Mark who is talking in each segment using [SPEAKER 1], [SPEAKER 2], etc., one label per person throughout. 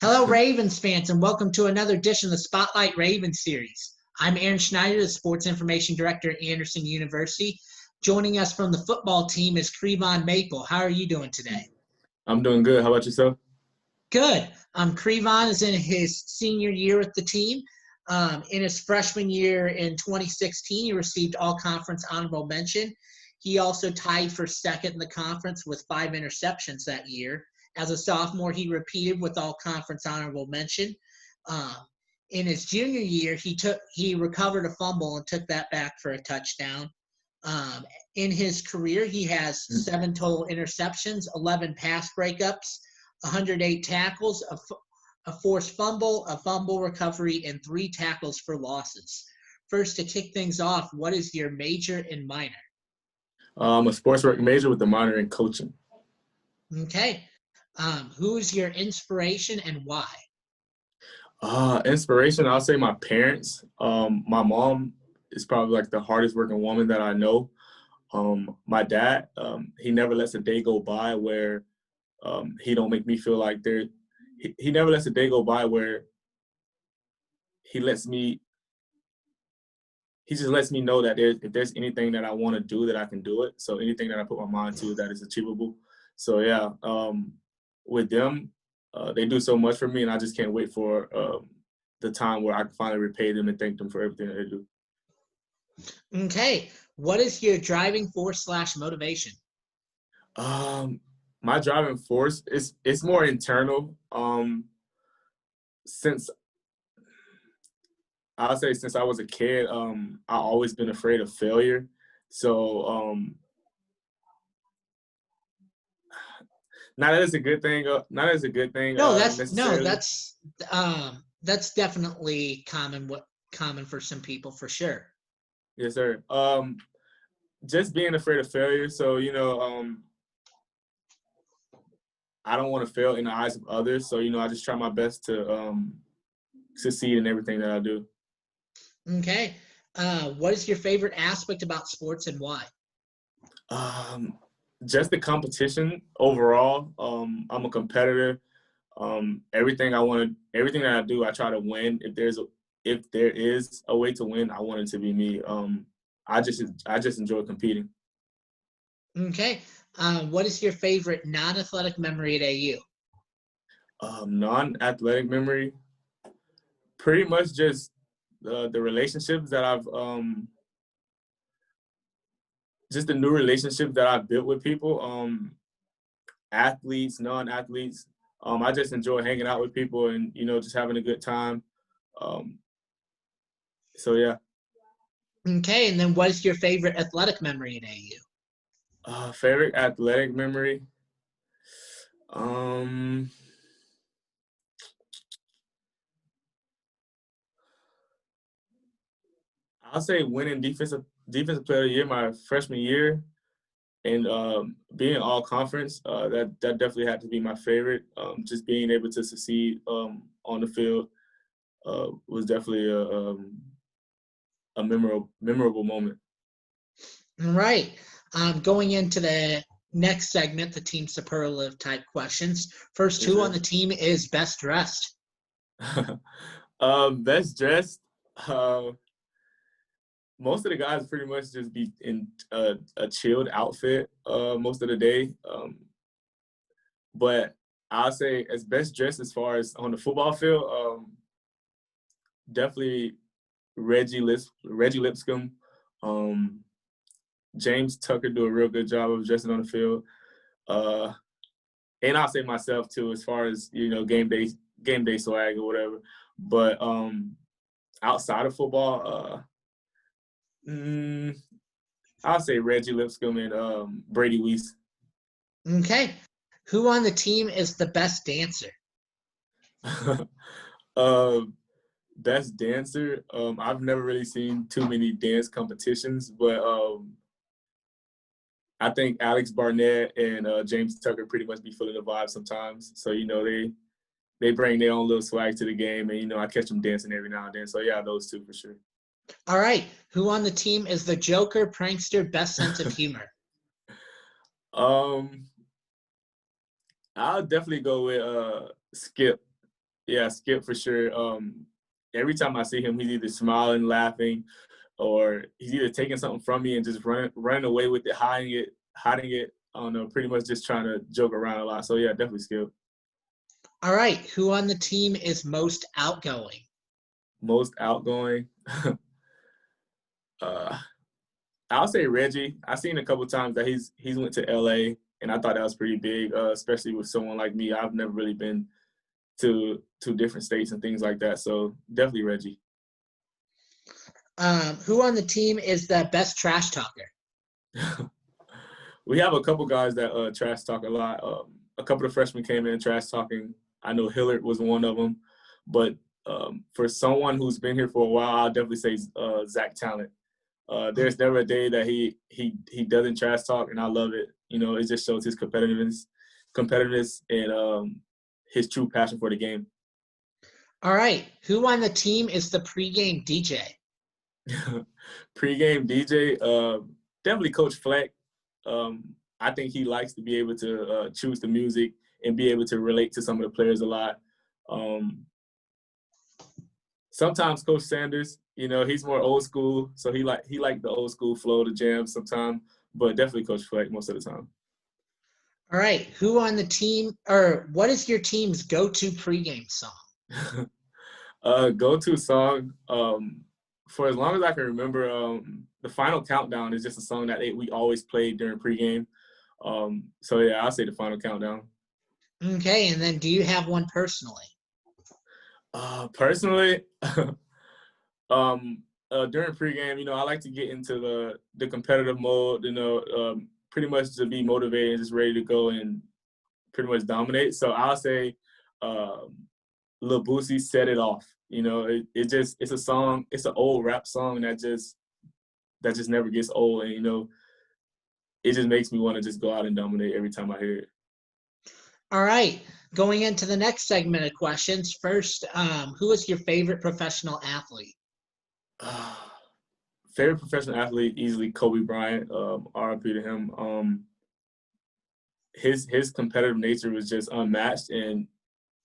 [SPEAKER 1] Hello, Ravens fans, and welcome to another edition of the Spotlight Ravens series. I'm Aaron Schneider, the Sports Information Director at Anderson University. Joining us from the football team is Kreevon Maple. How are you doing today?
[SPEAKER 2] I'm doing good. How about yourself?
[SPEAKER 1] Good. Kreevon is in his senior year with the team. In his freshman year in 2016, he received all-conference honorable mention. He also tied for second in the conference with 5 interceptions that year. As a sophomore, he repeated with all-conference honorable mention. In his junior year, he recovered a fumble and took that back for a touchdown. In his career, he has 7 total interceptions, 11 pass breakups, 108 tackles, a forced fumble, a fumble recovery, and 3 tackles for losses. First, to kick things off, what is your major and minor?
[SPEAKER 2] I'm a sports work major with a minor in coaching.
[SPEAKER 1] Okay. Who is your inspiration and why?
[SPEAKER 2] Inspiration, I'll say my parents. My mom is probably like the hardest working woman that I know. My dad, he never lets a day go by where he don't make me feel like he never lets a day go by where he just lets me know that if there's anything that I want to do, that I can do it. So anything that I put my mind to, that is achievable. So yeah, with them, they do so much for me, and I just can't wait for the time where I can finally repay them and thank them for everything that they do.
[SPEAKER 1] Okay. What is your driving force / motivation?
[SPEAKER 2] My driving force it's more internal. Since I was a kid, I always been afraid of failure. So not that it's a good thing. Not as a good thing.
[SPEAKER 1] That's definitely common for some people for sure.
[SPEAKER 2] Yes, sir. Just being afraid of failure. So I don't want to fail in the eyes of others. So I just try my best to succeed in everything that I do.
[SPEAKER 1] Okay. What is your favorite aspect about sports and why?
[SPEAKER 2] Just the competition overall. I'm a competitor. Everything that I do, I try to win. If there is a way to win, I want it to be me. I just enjoy competing.
[SPEAKER 1] Okay. What is your favorite non-athletic memory at AU?
[SPEAKER 2] Non-athletic memory, pretty much just the relationships that I've just the new relationships that I've built with people, athletes, non-athletes. I just enjoy hanging out with people and just having a good time. So yeah.
[SPEAKER 1] Okay, and then what is your favorite athletic memory at
[SPEAKER 2] AU? Favorite athletic memory. I'll say winning defensive player of the year my freshman year, and being all conference. That definitely had to be my favorite. Just being able to succeed on the field was definitely a memorable moment.
[SPEAKER 1] All right. Going into the next segment, the team superlative type questions. First, who on the team is best dressed?
[SPEAKER 2] Best dressed. Most of the guys pretty much just be in a chilled outfit most of the day. But I'll say as best dressed as far as on the football field, definitely Reggie Lipscomb. James Tucker do a real good job of dressing on the field. And I'll say myself too, as far as, game day swag or whatever. But outside of football, I'll say Reggie Lipscomb and Brady Weiss.
[SPEAKER 1] Okay. Who on the team is the best dancer?
[SPEAKER 2] Best dancer. I've never really seen too many dance competitions, but I think Alex Barnett and James Tucker pretty much be feeling the vibe sometimes. So, they bring their own little swag to the game, and, I catch them dancing every now and then. So, yeah, those two for sure.
[SPEAKER 1] All right. Who on the team is the joker, prankster, best sense of humor?
[SPEAKER 2] I'll definitely go with Skip. Yeah, Skip for sure. Every time I see him, he's either smiling, laughing, or he's either taking something from me and just running away with it, hiding it. I don't know, pretty much just trying to joke around a lot. So yeah, definitely Skip.
[SPEAKER 1] All right. Who on the team is most outgoing?
[SPEAKER 2] Most outgoing. uh, I'll say Reggie. I've seen a couple times that he's went to LA, and I thought that was pretty big, especially with someone like me. I've never really been to different states and things like that. So definitely Reggie.
[SPEAKER 1] Who on the team is the best trash talker?
[SPEAKER 2] We have a couple guys that trash talk a lot. A couple of freshmen came in trash talking. I know Hillard was one of them, but for someone who's been here for a while, I'll definitely say Zach Talent. There's never a day that he doesn't trash talk, and I love it. You know, it just shows his competitiveness, and his true passion for the game.
[SPEAKER 1] All right. Who on the team is the pregame DJ?
[SPEAKER 2] Pregame DJ, definitely Coach Fleck. I think he likes to be able to choose the music and be able to relate to some of the players a lot. Sometimes Coach Sanders, you know, he's more old school, so he like the old school flow, the jam sometimes, but definitely Coach Fleck most of the time.
[SPEAKER 1] All right. Who on the team, or what is your team's go-to pregame song?
[SPEAKER 2] Go-to song, for as long as I can remember, the Final Countdown is just a song that we always played during pregame. So yeah, I'll say the Final Countdown.
[SPEAKER 1] Okay, and then do you have one personally?
[SPEAKER 2] Personally, during pregame, you know, I like to get into the competitive mode, you know, pretty much to be motivated and just ready to go and pretty much dominate. So I'll say Lil Boosie Set It Off. You know, it's a song, it's an old rap song that just never gets old. And, you know, it just makes me want to just go out and dominate every time I hear it.
[SPEAKER 1] All right. Going into the next segment of questions. First, who is your favorite professional athlete?
[SPEAKER 2] Favorite professional athlete, easily Kobe Bryant. RIP to him. His competitive nature was just unmatched, and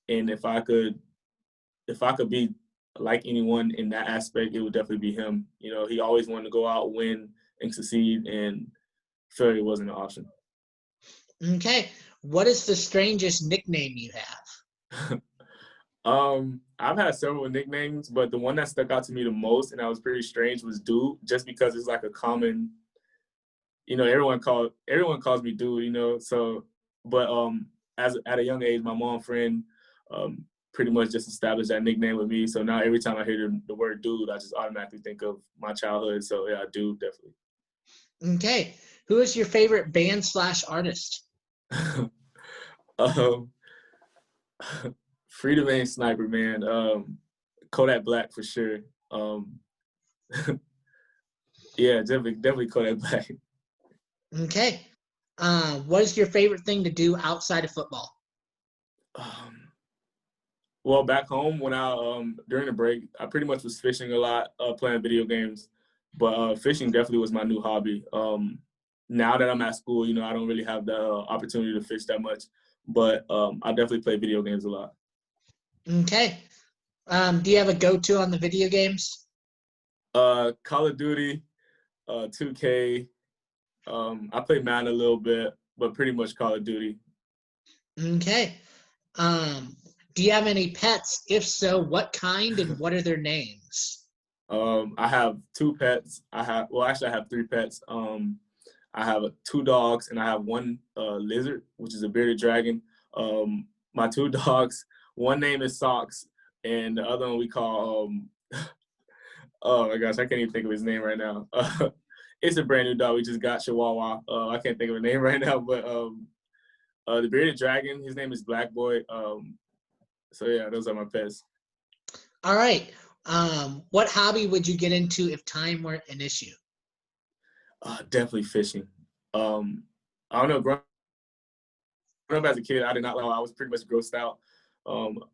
[SPEAKER 2] if I could be like anyone in that aspect, it would definitely be him. You know, he always wanted to go out, win, and succeed, and failure wasn't an option.
[SPEAKER 1] Okay. What is the strangest nickname you have?
[SPEAKER 2] I've had several nicknames, but the one that stuck out to me the most and that was pretty strange was Dude, just because it's like a common, you know, everyone calls me Dude, you know. So, but at a young age, my mom friend pretty much just established that nickname with me. So now every time I hear the word Dude, I just automatically think of my childhood. So yeah, Dude, definitely.
[SPEAKER 1] Okay. Who is your favorite band / artist?
[SPEAKER 2] um, Freedom Aim Sniper, man. Kodak Black for sure. Yeah, definitely Kodak Black.
[SPEAKER 1] Okay. What is your favorite thing to do outside of football?
[SPEAKER 2] Well, back home when during the break, I pretty much was fishing a lot, playing video games. But fishing definitely was my new hobby. Now that I'm at school, you know, I don't really have the opportunity to fish that much. But I definitely play video games a lot.
[SPEAKER 1] Okay. Do you have a go-to on the video games?
[SPEAKER 2] Call of Duty, 2K. I play Madden a little bit, but pretty much Call of Duty.
[SPEAKER 1] Okay. Do you have any pets? If so, what kind and what are their names?
[SPEAKER 2] I have two pets. I have 3 pets. I have 2 dogs and I have 1 lizard, which is a bearded dragon. My 2 dogs, one name is Socks, and the other one we call oh my gosh, I can't even think of his name right now. It's a brand new dog. We just got Chihuahua. I can't think of a name right now, but the bearded dragon, his name is Black Boy. So yeah, those are my pets.
[SPEAKER 1] All right. What hobby would you get into if time weren't an issue?
[SPEAKER 2] Definitely fishing. I don't know. Growing up as a kid, I did not like. I was pretty much grossed out.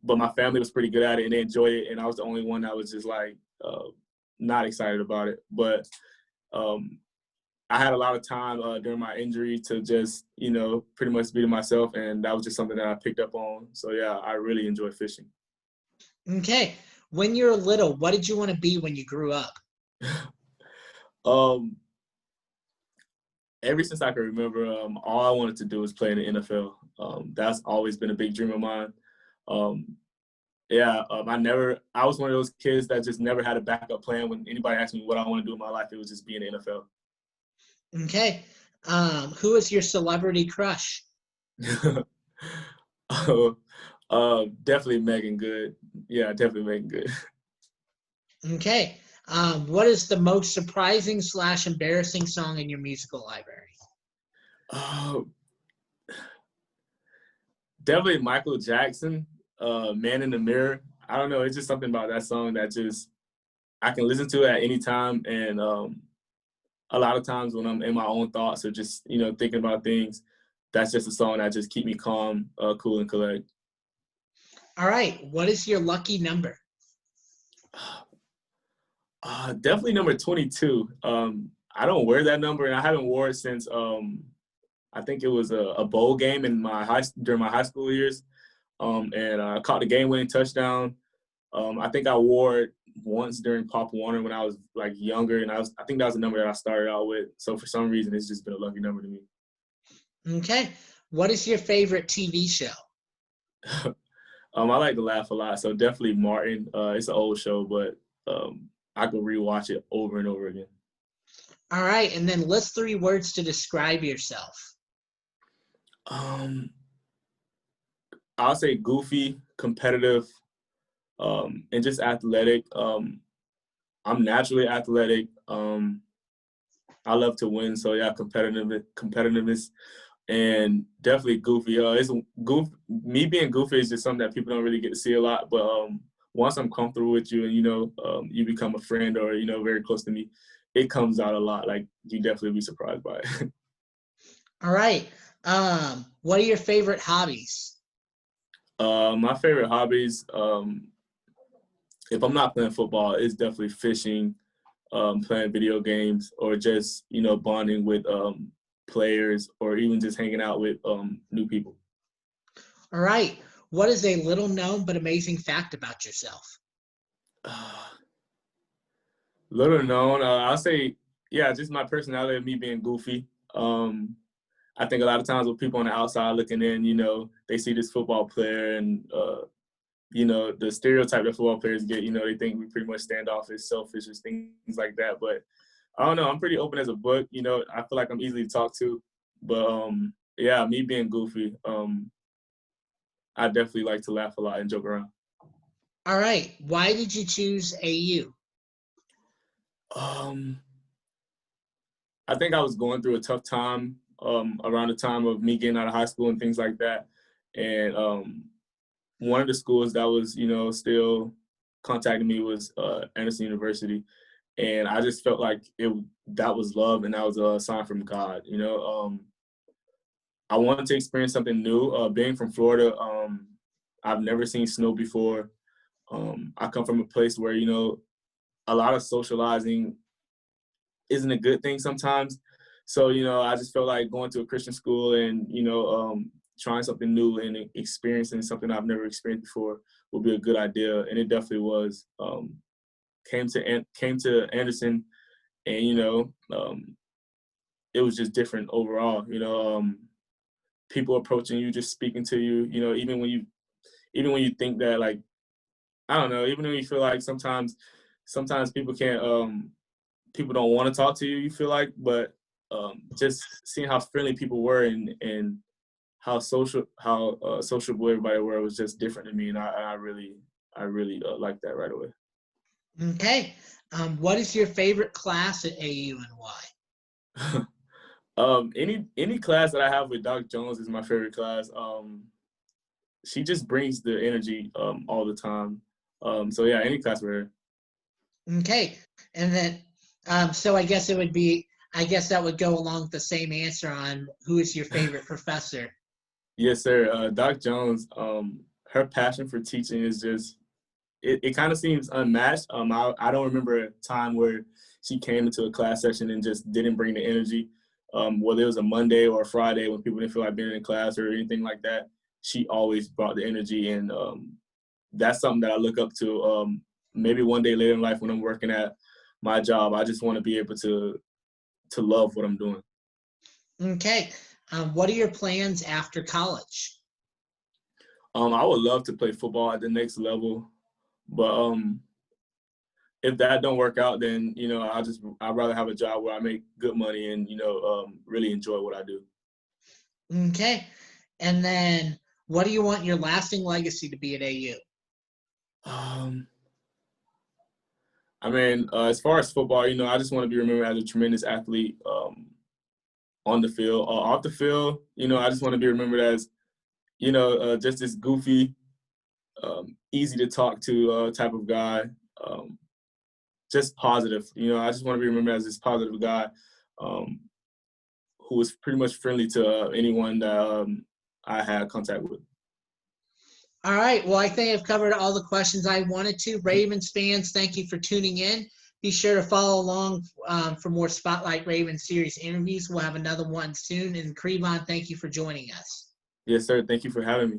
[SPEAKER 2] But my family was pretty good at it and they enjoyed it, and I was the only one that was just like not excited about it. But I had a lot of time during my injury to just, you know, pretty much be to myself, and that was just something that I picked up on. So yeah, I really enjoy fishing.
[SPEAKER 1] Okay. When you were little, what did you want to be when you grew up?
[SPEAKER 2] Um, ever since I can remember, all I wanted to do was play in the NFL. That's always been a big dream of mine. Um, I was one of those kids that just never had a backup plan. When anybody asked me what I want to do in my life, it was just be in the
[SPEAKER 1] Okay. Who is your celebrity crush?
[SPEAKER 2] NFL. Definitely Megan Good. Yeah, definitely Megan Good.
[SPEAKER 1] Okay. What is the most surprising / embarrassing song in your musical library?
[SPEAKER 2] Uh, Definitely Michael Jackson, Man in the Mirror. I don't know. It's just something about that song that just I can listen to at any time. And a lot of times when I'm in my own thoughts or just, thinking about things, that's just a song that just keep me calm, cool, and collect.
[SPEAKER 1] All right. What is your lucky number?
[SPEAKER 2] Definitely number 22. I don't wear that number, and I haven't worn it since I think it was a bowl game in during my high school years. And I caught the game-winning touchdown. I think I wore it once during Pop Warner when I was like younger, and I think that was the number that I started out with. So for some reason, it's just been a lucky number to me.
[SPEAKER 1] Okay. What is your favorite TV show?
[SPEAKER 2] I like to laugh a lot, so definitely Martin. It's an old show, but I could rewatch it over and over again.
[SPEAKER 1] All right. And then list 3 words to describe yourself.
[SPEAKER 2] Um, I'll say goofy, competitive, and just athletic. I'm naturally athletic. I love to win, so yeah, competitiveness, and definitely goofy. Me being goofy is just something that people don't really get to see a lot. But once I'm comfortable with you, and you become a friend or very close to me, it comes out a lot. Like you definitely be surprised by it.
[SPEAKER 1] All right. What are your favorite hobbies?
[SPEAKER 2] My favorite hobbies, if I'm not playing football, it's definitely fishing, playing video games, or just bonding with players, or even just hanging out with new people.
[SPEAKER 1] All right. What is a little known but amazing fact about yourself?
[SPEAKER 2] Little known, I'll say, yeah, just my personality of me being goofy. I think a lot of times with people on the outside looking in, they see this football player and, the stereotype that football players get, they think we pretty much standoffish, selfish, and things like that. But I don't know. I'm pretty open as a book. I feel like I'm easy to talk to. But, yeah, me being goofy, I definitely like to laugh a lot and joke around.
[SPEAKER 1] All right. Why did you choose AU?
[SPEAKER 2] Um, I think I was going through a tough time around the time of me getting out of high school and things like that. And one of the schools that was, still contacting me was Anderson University. And I just felt like that was love and that was a sign from God. I wanted to experience something new. Being from Florida, I've never seen snow before. I come from a place where, a lot of socializing isn't a good thing sometimes. So, I just felt like going to a Christian school and, trying something new and experiencing something I've never experienced before would be a good idea. And it definitely was. Came to Anderson and, it was just different overall. People approaching you, just speaking to you, even when you think that, like, I don't know, even when you feel like sometimes people can't, people don't want to talk to you, you feel like, but just seeing how friendly people were and how sociable everybody were was just different to me, and I really liked that right away.
[SPEAKER 1] Okay. What is your favorite class at AU and why?
[SPEAKER 2] Any class that I have with Doc Jones is my favorite class. She just brings the energy all the time. So yeah, any class with her.
[SPEAKER 1] Okay. And then, so I guess that would go along with the same answer on who is your favorite professor.
[SPEAKER 2] Yes, sir. Doc Jones, her passion for teaching is just, it kind of seems unmatched. I don't remember a time where she came into a class session and just didn't bring the energy. Whether it was a Monday or a Friday when people didn't feel like being in class or anything like that, she always brought the energy and that's something that I look up to. Maybe one day later in life when I'm working at my job, I just want to be able to love what I'm doing.
[SPEAKER 1] Okay. What are your plans after college?
[SPEAKER 2] I would love to play football at the next level, but if that don't work out, then I'd rather have a job where I make good money and really enjoy what I do.
[SPEAKER 1] Okay. And then what do you want your lasting legacy to be at AU?
[SPEAKER 2] I mean, as far as football, I just want to be remembered as a tremendous athlete on the field. Off the field, I just want to be remembered as, just this goofy, easy to talk to type of guy. Just positive. I just want to be remembered as this positive guy who was pretty much friendly to anyone that I had contact with.
[SPEAKER 1] All right. Well, I think I've covered all the questions I wanted to. Ravens fans, thank you for tuning in. Be sure to follow along for more Spotlight Ravens series interviews. We'll have another one soon. And Kreevon, thank you for joining us.
[SPEAKER 2] Yes, sir. Thank you for having me.